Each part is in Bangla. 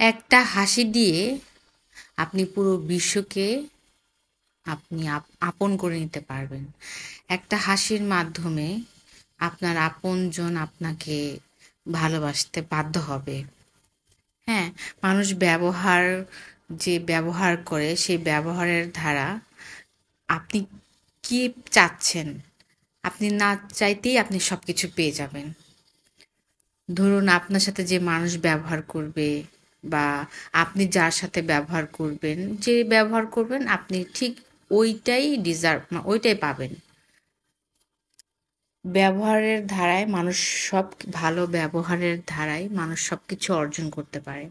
একটা হাসি দিয়ে আপনি পুরো বিশ্বকে আপনি আপন করে নিতে পারবেন। একটা হাসির মাধ্যমে আপনার আপনজন আপনাকে ভালোবাসতে বাধ্য হবে। হ্যাঁ, মানুষ যে ব্যবহার করে সেই ব্যবহারের ধারা আপনি কি চাচ্ছেন? আপনি না চাইতেই আপনি সবকিছু পেয়ে যাবেন। ধরুন আপনার সাথে যে মানুষ ব্যবহার করবে বা আপনি যার সাথে ব্যবহার করবেন, যে ব্যবহার করবেন আপনি ঠিক ওইটাই ডিজার্ভ ওইটাই পাবেন। ব্যবহারের ধারায় মানুষ সব ভালো ব্যবহারের ধারায় মানুষ সবকিছু অর্জন করতে পারে।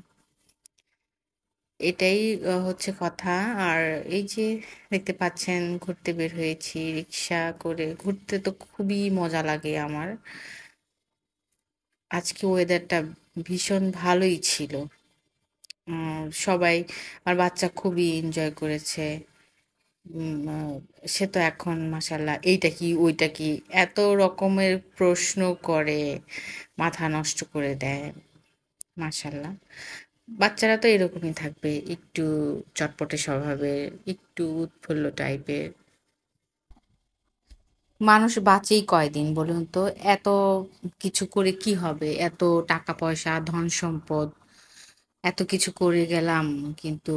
এটাই হচ্ছে কথা। আর এই যে দেখতে পাচ্ছেন ঘুরতে বের হয়েছি রিক্সা করে, ঘুরতে তো খুবই মজা লাগে আমার। আজকে ওয়েদারটা ভীষণ ভালোই ছিল। সবাই, আমার বাচ্চা খুবই এনজয় করেছে। সে তো এখন মাশাল্লাহ এইটা কি ওইটা কি এত রকমের প্রশ্ন করে, মাথা নষ্ট করে দেয়। মাশাল্লাহ, বাচ্চারা তো এরকমই থাকবে, একটু চটপটে স্বভাবের, একটু উৎফুল্ল টাইপের। মানুষ বাঁচেই কয়দিন বলুন তো? এত কিছু করে কি হবে? এত টাকা পয়সা ধন সম্পদ এত কিছু করে গেলাম, কিন্তু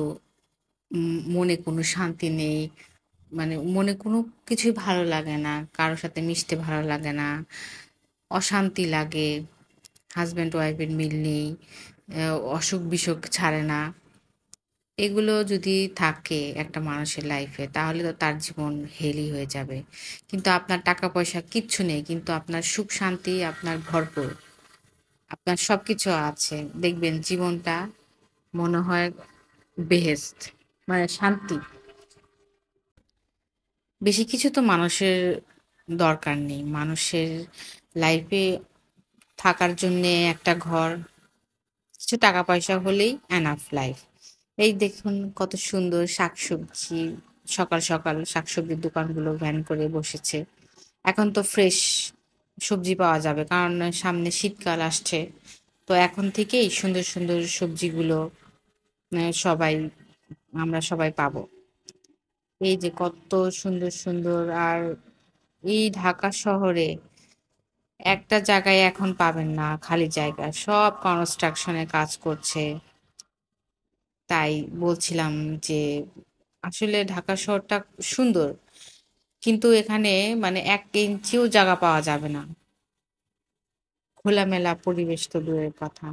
মনে কোনো শান্তি নেই। মানে মনে কোনো কিছুই ভালো লাগে না, কারোর সাথে মিশতে ভালো লাগে না, অশান্তি লাগে। হাজব্যান্ড ওয়াইফের মিল নেই, অসুখ বিসুখ ছাড়ে না। এগুলো যদি থাকে একটা মানুষের লাইফে তাহলে তো তার জীবন হেলি হয়ে যাবে। কিন্তু আপনার টাকা পয়সা কিচ্ছু নেই, কিন্তু আপনার সুখ শান্তি আপনার ভরপুর, আপনার সবকিছু আছে, দেখবেন জীবনটা মনে হয় বেহেস্ট, মানে শান্তি। বেশি কিছু তো মানুষের দরকার নেই। মানুষের লাইফে থাকার জন্যে একটা ঘর, কিছু টাকা পয়সা হলেই এনাফ লাইফ। এই দেখুন কত সুন্দর শাকসবজি, সকাল সকাল শাকসবজির দোকানগুলো ভ্যান করে বসেছে। এখন তো ফ্রেশ সবজি পাওয়া যাবে, কারণ সামনে শীতকাল আসছে। তো এখন থেকেই সুন্দর সুন্দর সবজিগুলো সবাই, আমরা সবাই পাবো। এই যে কত সুন্দর সুন্দর। আর এই ঢাকা শহরে একটা জায়গায় এখন পাবেন না খালি জায়গা, সব কনস্ট্রাকশনে কাজ করছে। তাই বলছিলাম যে আসলে ঢাকা শহরটা সুন্দর, কিন্তু এখানে মানে 1 ইঞ্চিও জায়গা পাওয়া যাবে না। খোলামেলা পরিবেশ তো দূরের কথা।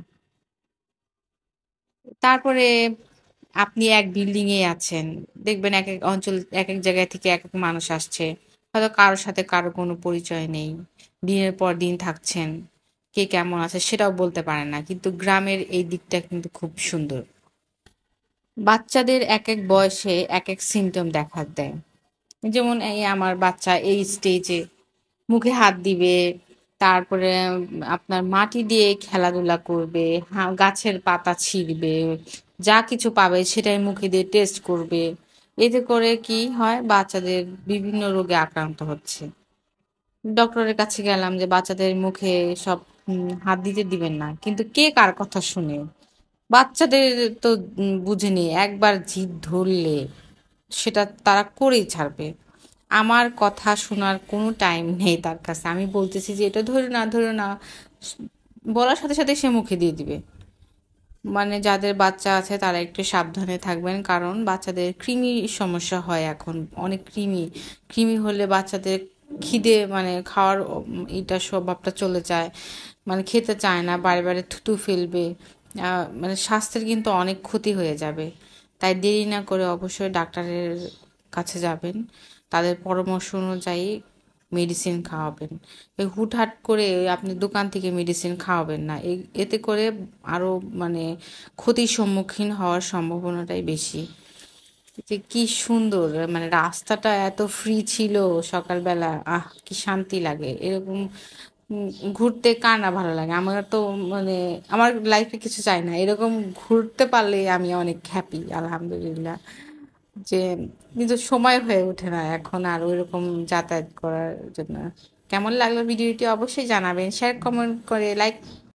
তারপরে আপনি এক বিল্ডিং এ আছেন, দেখবেন এক এক অঞ্চল, এক এক জায়গায় থেকে এক এক মানুষ আসছে, হয়তো কারোর সাথে কারো কোনো পরিচয় নেই। দিনের পর দিন থাকছেন, কে কেমন আছে সেটাও বলতে পারেন না। কিন্তু গ্রামের এই দিকটা কিন্তু খুব সুন্দর। বাচ্চাদের এক এক বয়সে এক এক সিমটম দেখা দেয়। যেমন এই আমার বাচ্চা এই স্টেজে মুখে হাত দিবে, তারপরে আপনার মাটি দিয়ে খেলাধুলা করবে, গাছের পাতা ছিঁড়বে, যা কিছু পাবে সেটাই মুখে দিয়ে টেস্ট করবে। এতে করে কি হয়, বাচ্চাদের বিভিন্ন রোগে আক্রান্ত হচ্ছে। ডক্টরের কাছে গেলাম যে বাচ্চাদের মুখে সব হাত দিতে দিবেন না, কিন্তু কে কার কথা শুনে? বাচ্চাদের তো বুঝেনি, একবার জিদ ধরলে সেটা তারা করেই ছাড়বে। আমার কথা শোনার কোনো টাইম নেই তার কাছে। আমি বলতেছি যে এটা ধরে না, ধরে না, বলার সাথে সাথে সে মুখে দিয়ে দিবে। মানে যাদের বাচ্চা আছে তারা একটু সাবধানে থাকবেন, কারণ বাচ্চাদের কৃমি সমস্যা হয় এখন। অনেক কৃমি, কৃমি হলে বাচ্চাদের খিদে মানে খাওয়ার এটা স্বভাবটা চলে যায়, মানে খেতে চায় না, বারে বারে থুতু ফেলবে। মানে স্বাস্থ্যের কিন্তু অনেক ক্ষতি হয়ে যাবে। তাই দেরি না করে অবশ্যই ডাক্তারের কাছে যাবেন, তাদের পরামর্শ অনুযায়ী মেডিসিন খাওয়াবেন। এই হুটহাট করে আপনি দোকান থেকে মেডিসিন খাওয়াবেন না, এতে করে আরো মানে ক্ষতির সম্মুখীন হওয়ার সম্ভাবনাটাই বেশি। যে কি সুন্দর, মানে রাস্তাটা এত ফ্রি ছিল সকালবেলা, কি শান্তি লাগে এরকম। উম, ঘুরতে কার না ভালো লাগে? আমার তো মানে আমার লাইফে কিছু চাই না, এরকম ঘুরতে পারলে আমি অনেক হ্যাপি আলহামদুলিল্লাহ। যে কিন্তু সময় হয়ে ওঠে না এখন আর ওইরকম যাতায়াত করার জন্য। কেমন লাগলো ভিডিওটি অবশ্যই জানাবেন, শেয়ার কমেন্ট করে লাইক